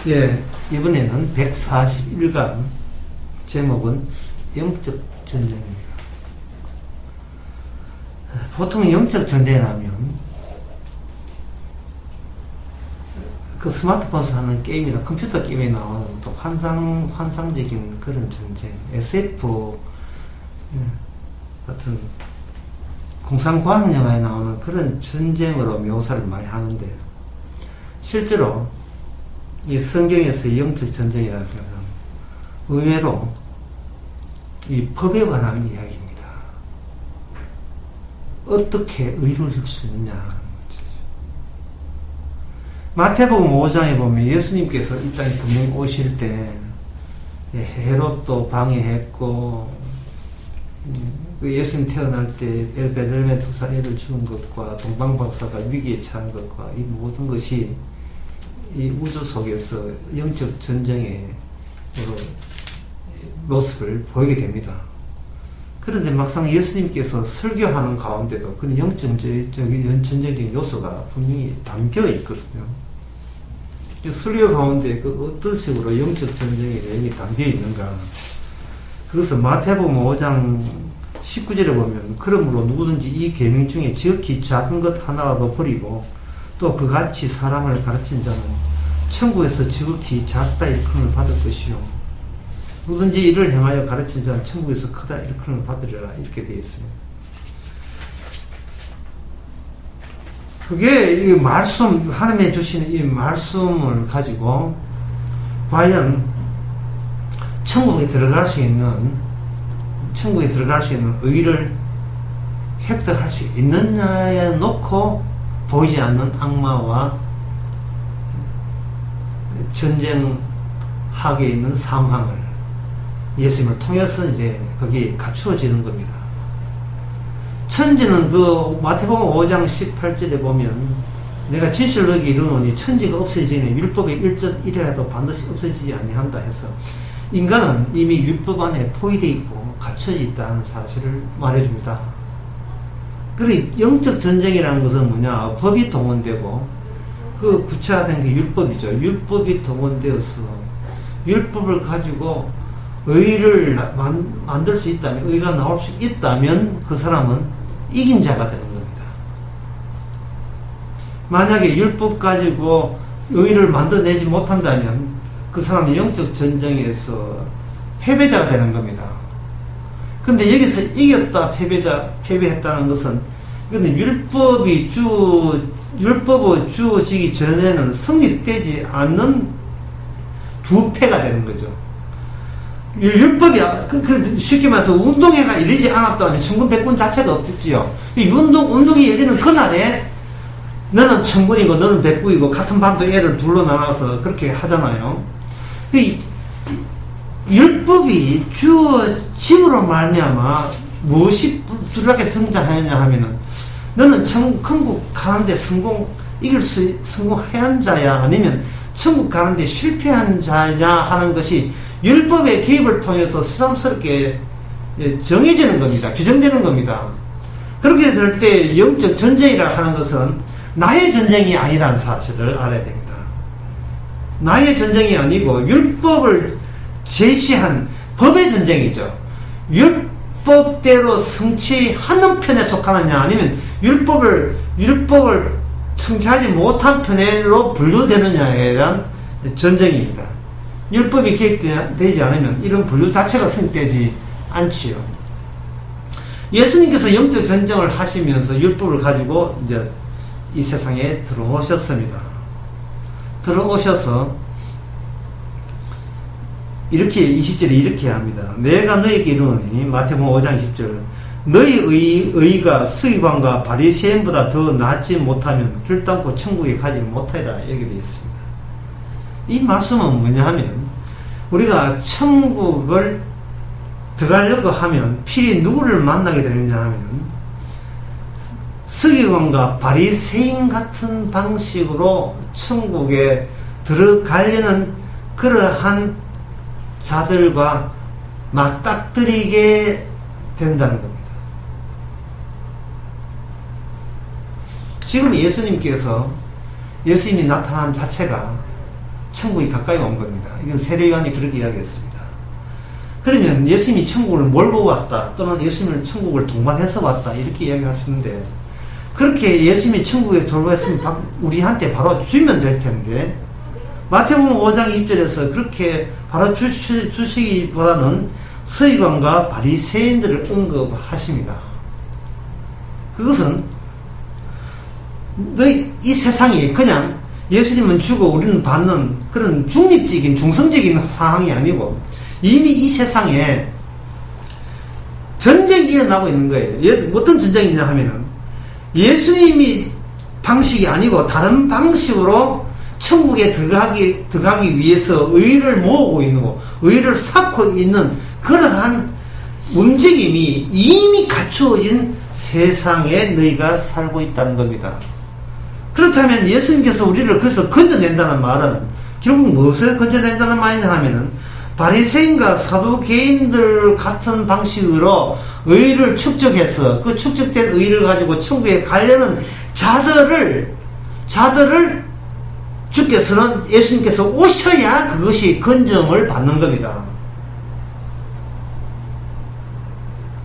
예, 이번에는 141강 제목은 영적 전쟁입니다. 보통 영적 전쟁이라면 그 스마트폰에서 하는 게임이나 컴퓨터 게임에 나오는 또 환상적인 그런 전쟁, SF 같은 공상과학 영화에 나오는 그런 전쟁으로 묘사를 많이 하는데, 실제로 이 성경에서의 영적 전쟁이라는 것은 의외로 이 법에 관한 이야기입니다. 어떻게 이루어질 수 있느냐 하는 거죠. 마태복음 5장에 보면 예수님께서 이 땅에 분명히 오실 때 헤롯도 방해했고, 예수님 태어날 때 베들레헴에 2살 애를 죽은 것과 동방박사가 위기에 처한 것과 이 모든 것이 이 우주 속에서 영적 전쟁의 모습을 보이게 됩니다. 그런데 막상 예수님께서 설교하는 가운데도 그 영적 전쟁적인 요소가 분명히 담겨 있거든요. 설교 가운데 그 어떤 식으로 영적 전쟁의 내용이 담겨 있는가. 그래서 마태복음 5장 19절에 보면, 그러므로 누구든지 이 계명 중에 지극히 작은 것 하나라도 버리고 또 그같이 사람을 가르친 자는 천국에서 지극히 작다 일컬음을 받을 것이요, 누구든지 이를 행하여 가르친 자는 천국에서 크다 일컬음을 받으리라, 이렇게 되어 있습니다. 그게 이 말씀, 하나님의 주시는 이 말씀을 가지고 과연 천국에 들어갈 수 있는 의를 획득할 수 있느냐에 놓고 보이지 않는 악마와 전쟁하게 있는 상황을 예수님을 통해서 이제 거기 갖추어지는 겁니다. 천지는 그 마태복음 5장 18절에 보면, 내가 진실로 너에게 이르노니 천지가 없어지니 율법의 1.1이라도 반드시 없어지지 아니한다 해서, 인간은 이미 율법 안에 포위되어 있고 갇혀져 있다는 사실을 말해줍니다. 그리고 영적 전쟁이라는 것은 뭐냐? 법이 동원되고, 그 구체화된 게 율법이죠. 율법이 동원되어서 율법을 가지고 의를 만들 수 있다면, 의가 나올 수 있다면 그 사람은 이긴 자가 되는 겁니다. 만약에 율법 가지고 의를 만들어내지 못한다면 그 사람은 영적 전쟁에서 패배자가 되는 겁니다. 근데 여기서 이겼다, 패배했다는 것은, 이거는 율법이 주어지기 전에는 성립되지 않는 두 패가 되는 거죠. 율법이, 쉽게 말해서 운동회가 열리지 않았다면 천군백군 자체가 없었지요. 운동이 열리는 그날에 너는 천군이고 너는 백구이고 같은 반도 애를 둘러 나눠서 그렇게 하잖아요. 율법이 주어짐으로 말미암아 무엇이 뚜렷하게 등장하느냐 하면은, 너는 천국 가는데 성공한 자야, 아니면 천국 가는데 실패한 자냐 하는 것이 율법의 개입을 통해서 새삼스럽게 정해지는 겁니다. 규정되는 겁니다. 그렇게 될 때 영적 전쟁이라 하는 것은 나의 전쟁이 아니라는 사실을 알아야 됩니다. 나의 전쟁이 아니고 율법을 제시한 법의 전쟁이죠. 율법대로 성취하는 편에 속하느냐, 아니면 율법을 성취하지 못한 편으로 분류되느냐에 대한 전쟁입니다. 율법이 개입되지 않으면 이런 분류 자체가 성립되지 않지요. 예수님께서 영적 전쟁을 하시면서 율법을 가지고 이제 이 세상에 들어오셨습니다. 들어오셔서 이렇게 20절에 이렇게 합니다. 내가 너에게 이르노니, 마태복음 5장 10절, 너희 의가 서기관과 바리새인보다 더 낫지 못하면 결단코 천국에 가지 못하리라, 여기 되어 있습니다. 이 말씀은 뭐냐 하면, 우리가 천국을 들어가려고 하면 필히 누구를 만나게 되느냐 하면, 서기관과 바리새인 같은 방식으로 천국에 들어가려는 그러한 자들과 맞닥뜨리게 된다는 겁니다. 지금 예수님이 나타난 자체가 천국이 가까이 온 겁니다. 이건 세례요한이 그렇게 이야기했습니다. 그러면 예수님이 천국을 몰고 왔다, 또는 예수님을 천국을 동반해서 왔다, 이렇게 이야기할 수 있는데, 그렇게 예수님이 천국에 돌아왔으면 우리한테 바로 주면 될 텐데, 마태복음 5장 20절에서 그렇게 바로 주시기보다는 서기관과 바리새인들을 언급하십니다. 그것은 이 세상이 그냥 예수님은 주고 우리는 받는 그런 중립적인 중성적인 상황이 아니고, 이미 이 세상에 전쟁이 일어나고 있는 거예요. 어떤 전쟁이냐 하면은 예수님이 방식이 아니고 다른 방식으로 천국에 들어가기 위해서 의를 모으고 있는 거, 의를 쌓고 있는 그러한 움직임이 이미 갖추어진 세상에 너희가 살고 있다는 겁니다. 그렇다면 예수님께서 우리를 거기서 건져낸다는 말은 결국 무엇을 건져낸다는 말이냐 하면은 바리새인과 사두개인들 같은 방식으로 의를 축적해서 그 축적된 의를 가지고 천국에 가려는 자들을 주께서는 예수님께서 오셔야 그것이 건정을 받는 겁니다.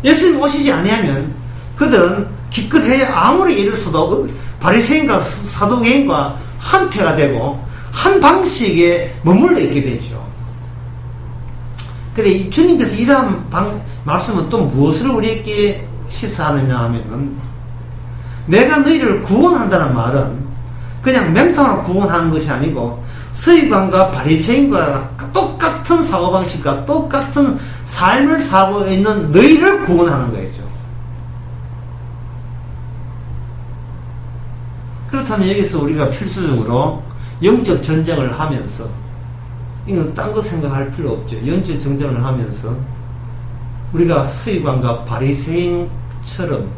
예수님 오시지 아니하면 그들은 기껏해야 아무리 애를 써도 바리새인과 사두개인과 한패가 되고 한 방식에 머물러 있게 되죠. 그래, 주님께서 이러한 말씀은 또 무엇을 우리에게 시사하느냐 하면은, 내가 너희를 구원한다는 말은 그냥 맹탕으로 구원하는 것이 아니고 서기관과 바리새인과 똑같은 사고방식과 똑같은 삶을 살고 있는 너희를 구원하는 거죠. 그렇다면 여기서 우리가 필수적으로 영적 전쟁을 하면서, 이건 딴 거 생각할 필요 없죠. 영적 전쟁을 하면서 우리가 서기관과 바리새인처럼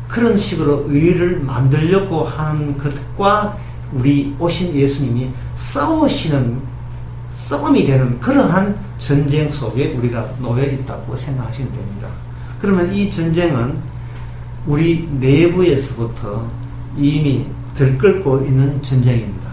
그런 식으로 의를 만들려고 하는 것과 우리 오신 예수님이 싸움이 되는 그러한 전쟁 속에 우리가 놓여 있다고 생각하시면 됩니다. 그러면 이 전쟁은 우리 내부에서부터 이미 들끓고 있는 전쟁입니다.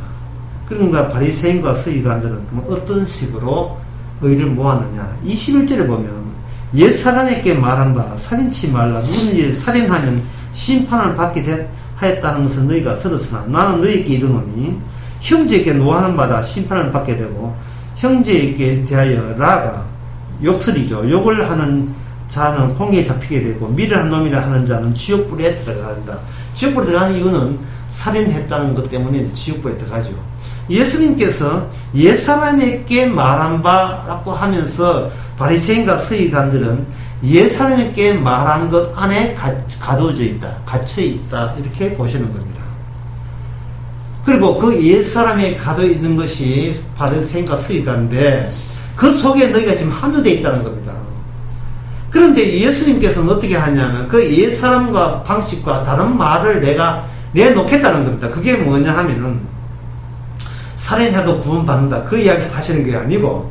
그러니까 바리새인과 서기관들은 어떤 식으로 의를 모았느냐. 21절에 보면 옛사람에게 말한 바 살인치 말라. 누구든지 살인하면 심판을 받게 하였다는 것을 너희가 들었으나 나는 너희에게 이르노니 형제에게 노하는 바다 심판을 받게 되고 형제에게 대하여 라가 욕설이죠. 욕을 하는 자는 공에 잡히게 되고 미련한 놈이라 하는 자는 지옥불에 들어간다. 지옥불에 들어가는 이유는 살인했다는 것 때문에 지옥불에 들어가죠. 예수님께서 옛사람에게 말한 바라고 하면서 바리새인과 서기관들은 옛사람에게 말한 것 안에 가둬져 있다, 갇혀 있다, 이렇게 보시는 겁니다. 그리고 그 옛사람에 가둬 있는 것이 바리새인과 서기관인데 그 속에 너희가 지금 함유되어 있다는 겁니다. 그런데 예수님께서는 어떻게 하냐면 그 옛사람과 방식과 다른 말을 내가 내놓겠다는 겁니다. 그게 뭐냐 하면은 살인해도 구원받는다, 그 이야기 하시는 게 아니고,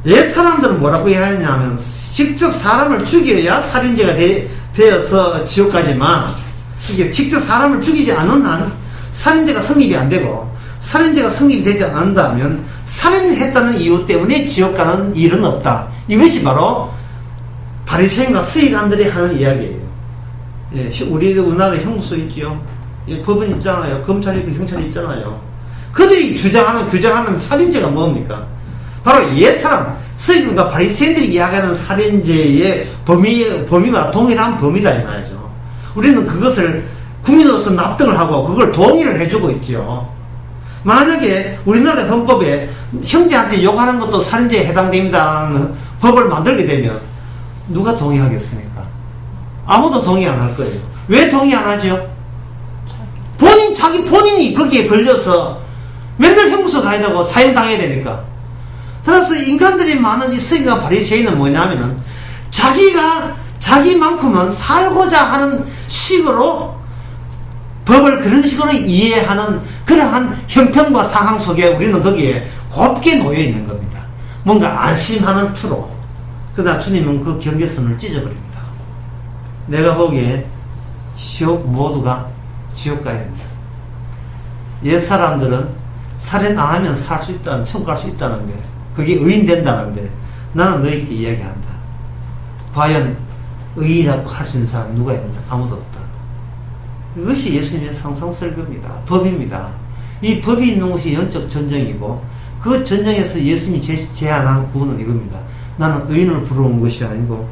옛 사람들은 뭐라고 하냐면 직접 사람을 죽여야 살인죄가 되어서 지옥 가지만, 이게 직접 사람을 죽이지 않은 한 살인죄가 성립이 안 되고, 살인죄가 성립이 되지 않는다면 살인했다는 이유 때문에 지옥 가는 일은 없다. 이것이 바로 바리새인과 서기관들이 하는 이야기예요. 예, 우리 우리나라에 형소 있죠. 예, 법원 있잖아요. 검찰이 있고 경찰이 있잖아요. 그들이 규정하는 살인죄가 뭡니까? 바로 옛사람, 서기관과 바리새인들이 이야기하는 살인죄의 범위와 동일한 범위다 이 말이죠. 우리는 그것을 국민으로서 납득을 하고 그걸 동의를 해주고 있죠. 만약에 우리나라 헌법에 형제한테 욕하는 것도 살인죄에 해당됩니다라는 법을 만들게 되면 누가 동의하겠습니까? 아무도 동의 안 할 거예요. 왜 동의 안 하죠? 본인이 거기에 걸려서 맨날 형무소 가야 되고 사형당해야 되니까. 따라서 인간들이 많은 이 서기관 바리새인은 뭐냐면은 자기만큼은 살고자 하는 식으로 법을 그런 식으로 이해하는 그러한 형편과 상황 속에 우리는 거기에 곱게 놓여 있는 겁니다. 뭔가 안심하는 투로. 그러나 주님은 그 경계선을 찢어버립니다. 내가 보기에 모두가 지옥 가야 합니다. 옛 사람들은 살인 안 하면 살 수 있다는, 천국 갈 수 있다는데, 그게 의인 된다는데, 나는 너희께 이야기한다. 과연 의인이라고 할 수 있는 사람 누가 있느냐? 아무도 없다. 이것이 예수님의 상상설교입니다. 법입니다. 이 법이 있는 곳이 영적 전쟁이고, 그 전쟁에서 예수님이 제안한 구원은 이겁니다. 나는 의인을 부르러 온 것이 아니고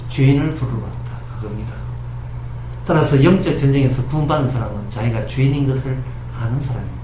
죄인을 부르러 왔다. 그겁니다. 따라서 영적 전쟁에서 구원받은 사람은 자기가 죄인인 것을 아는 사람입니다.